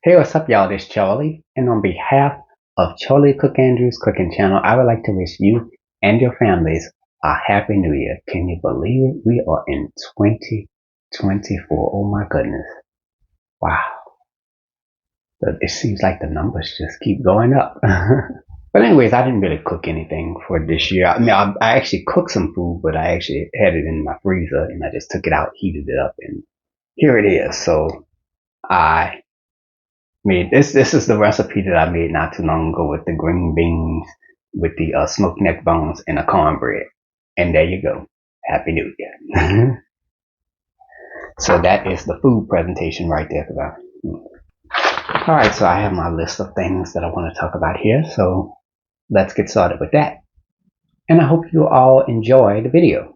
Hey, what's up, y'all? This is Charlie, and on behalf of Charlie Cook Andrews Cooking Channel, I would like to wish you and your families a Happy New Year. Can you believe it? We are in 2024. Oh my goodness. Wow. It seems like the numbers just keep going up. But anyways, I didn't really cook anything for this year. I mean, I actually cooked some food, but I actually had it in my freezer and I just took it out, heated it up, and here it is. So I made this. This is the recipe that I made not too long ago with the green beans, with the smoked neck bones, and the cornbread. And there you go. Happy New Year. So that is the food presentation right there. All right, so I have my list of things that I want to talk about here. So let's get started with that. And I hope you all enjoy the video.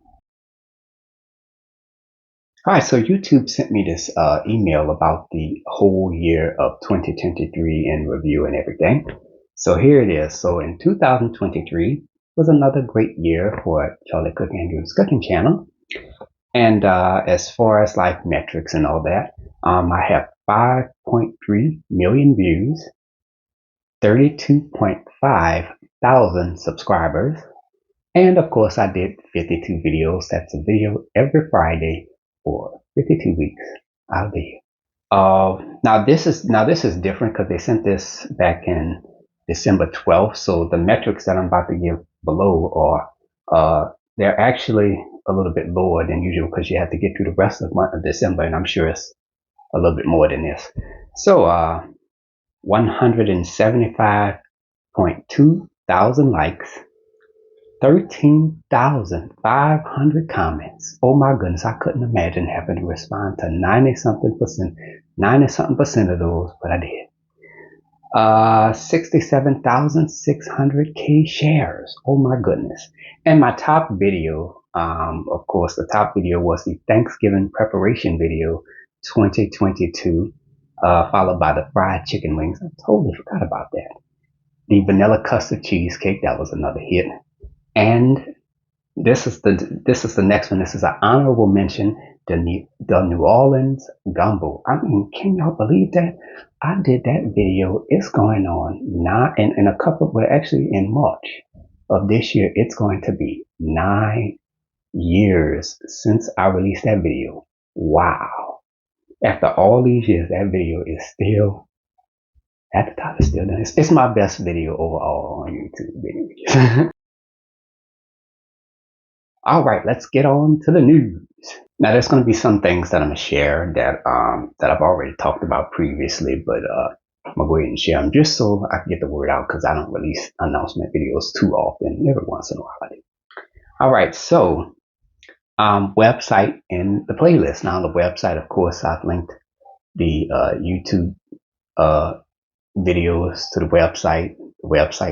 All right, so YouTube sent me this email about the whole year of 2023 in review and everything. So here it is. So in 2023 was another great year for Charlie Cook Andrews Cooking Channel. And as far as like metrics and all that, I have 5.3 million views, 32.5 thousand subscribers, and of course I did 52 videos. That's a video every Friday for 52 weeks. I'll be. Now this is different because they sent this back in December 12th. So the metrics that I'm about to give below they're actually a little bit lower than usual because you have to get through the rest of the month of December, and I'm sure it's a little bit more than this. So 175.2 thousand likes, 13,500 comments. Oh my goodness, I couldn't imagine having to respond to 90 something percent of those, but I did. 67,600 shares. Oh my goodness. And my top video, of course, the top video was the Thanksgiving preparation video 2022, followed by the fried chicken wings. I totally forgot about that. The vanilla custard cheesecake, that was another hit. And this is the next one. This is an honorable mention. The New Orleans gumbo. I mean, can y'all believe that? I did that video. It's going on in a couple, well, actually in March of this year, it's going to be 9 years since I released that video. Wow. After all these years, that video is still at the top. It's still done. It's my best video overall on YouTube videos. All right, let's get on to the news. Now, there's going to be some things that I'm going to share that I've already talked about previously, but I'm going to go ahead and share them just so I can get the word out because I don't release announcement videos too often. Every once in a while I do. All right, so website and the playlist. Now, on the website, of course, I've linked the YouTube videos to the website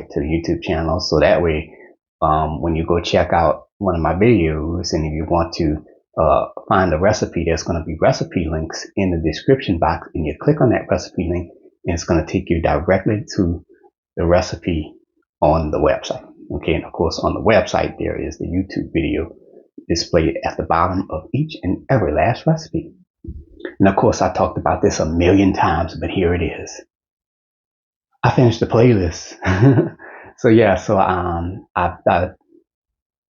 to the YouTube channel, so that way when you go check out one of my videos, and if you want to find the recipe, there's going to be recipe links in the description box, and you click on that recipe link and it's going to take you directly to the recipe on the website. Okay, and of course on the website there is the YouTube video displayed at the bottom of each and every last recipe. And of course I talked about this a million times, but here it is. I finished the playlist. So yeah, so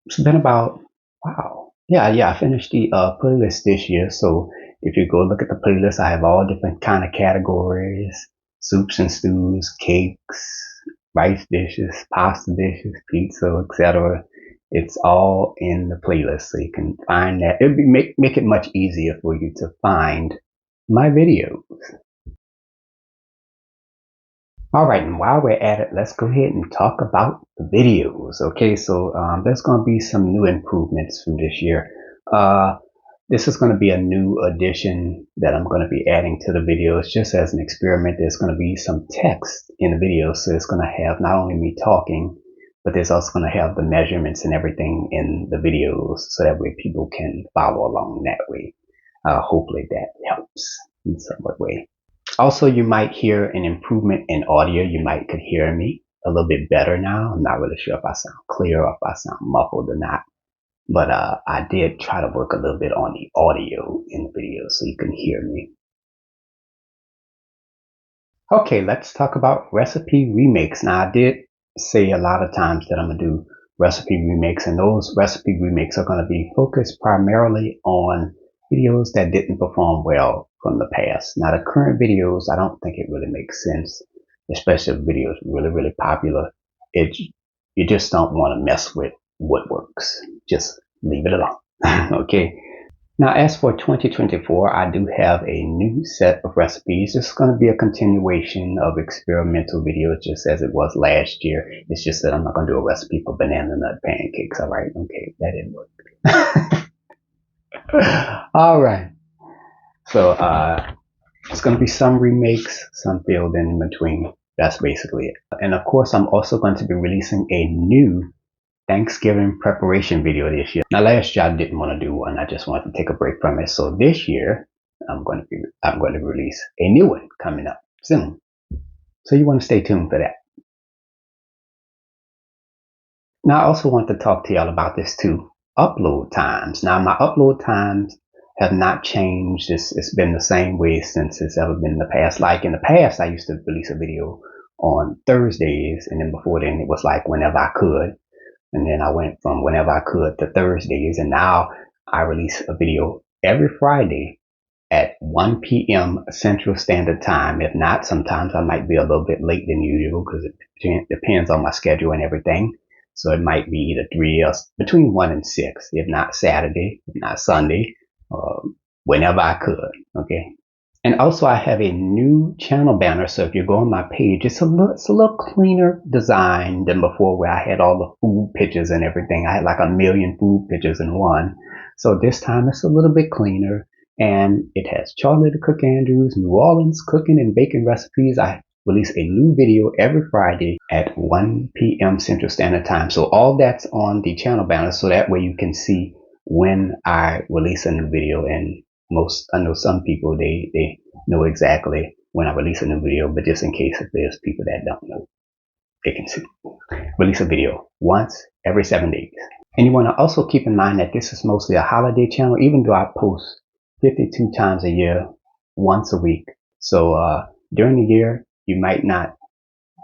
it's been about, wow. Yeah, I finished the playlist this year. So if you go look at the playlist, I have all different kind of categories: soups and stews, cakes, rice dishes, pasta dishes, pizza, etc. It's all in the playlist, so you can find that. It'd be make it much easier for you to find my videos. All right, and while we're at it, let's go ahead and talk about the videos. Okay, so there's going to be some new improvements from this year. This is going to be a new addition that I'm going to be adding to the videos just as an experiment. There's going to be some text in the video, so it's going to have not only me talking, but there's also going to have the measurements and everything in the videos, so that way people can follow along that way. Hopefully that helps in some way. Also, you might hear an improvement in audio. You could hear me a little bit better now. I'm not really sure if I sound clear or if I sound muffled or not. But I did try to work a little bit on the audio in the video so you can hear me. Okay, let's talk about recipe remakes. Now, I did say a lot of times that I'm going to do recipe remakes, and those recipe remakes are going to be focused primarily on videos that didn't perform well from the past. Now, the current videos, I don't think it really makes sense, especially if videos are really, really popular. It, you just don't want to mess with what works. Just leave it alone. Okay. Now, as for 2024, I do have a new set of recipes. It's going to be a continuation of experimental videos, just as it was last year. It's just that I'm not going to do a recipe for banana nut pancakes. All right. Okay. That didn't work. All right. So, it's going to be some remakes, some filled in between. That's basically it. And of course, I'm also going to be releasing a new Thanksgiving preparation video this year. Now, last year I didn't want to do one. I just wanted to take a break from it. So this year I'm going to release a new one coming up soon. So you want to stay tuned for that. Now, I also want to talk to y'all about this too. Upload times. Now, my upload times have not changed. It's been the same way since it's ever been in the past. Like in the past, I used to release a video on Thursdays, and then before then it was like whenever I could. And then I went from whenever I could to Thursdays. And now I release a video every Friday at 1 p.m. Central Standard Time. If not, sometimes I might be a little bit late than usual because it depends on my schedule and everything. So it might be either 3 or between 1 and 6, if not Saturday, if not Sunday, whenever I could. Okay. And also I have a new channel banner. So if you go on my page, it's a little cleaner design than before where I had all the food pictures and everything. I had like 1,000,000 food pictures in one. So this time it's a little bit cleaner and it has Charlie the Cook Andrews, New Orleans cooking and baking recipes. I release a new video every Friday at 1 p.m. Central Standard Time. So all that's on the channel banner. So that way you can see when I release a new video. And I know some people, they know exactly when I release a new video, but just in case if there's people that don't know, they can see. Release a video once every 7 days. And you want to also keep in mind that this is mostly a holiday channel, even though I post 52 times a year, once a week. So during the year, you might not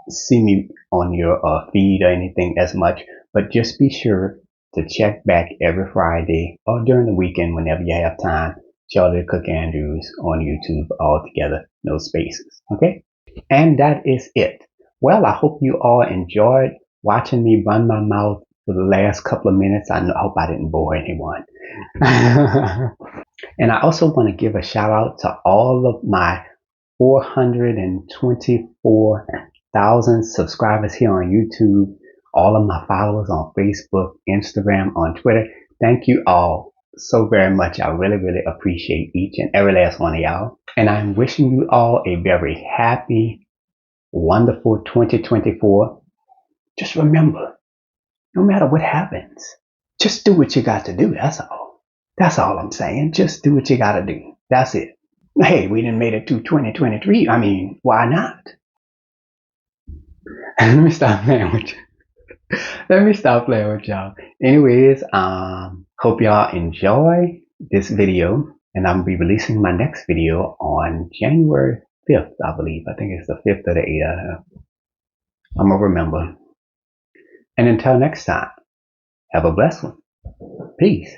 see me on your feed or anything as much, but just be sure to check back every Friday or during the weekend whenever you have time. Charlie the Cook Andrews on YouTube all together, no spaces. Okay? And that is it. Well, I hope you all enjoyed watching me run my mouth for the last couple of minutes. I hope I didn't bore anyone. And I also want to give a shout out to all of my 424,000 subscribers here on YouTube, all of my followers on Facebook, Instagram, on Twitter. Thank you all so very much. I really, really appreciate each and every last one of y'all. And I'm wishing you all a very happy, wonderful 2024. Just remember, no matter what happens, just do what you got to do. That's all. That's all I'm saying. Just do what you got to do. That's it. Hey, we didn't made it to 2023. I mean, why not? Let me stop playing with you. Let me stop playing with y'all. Anyways, hope y'all enjoy this video, and I'm gonna be releasing my next video on January 5th, I believe. I think it's the 5th or the 8th. I'm gonna remember. And until next time, have a blessed one. Peace.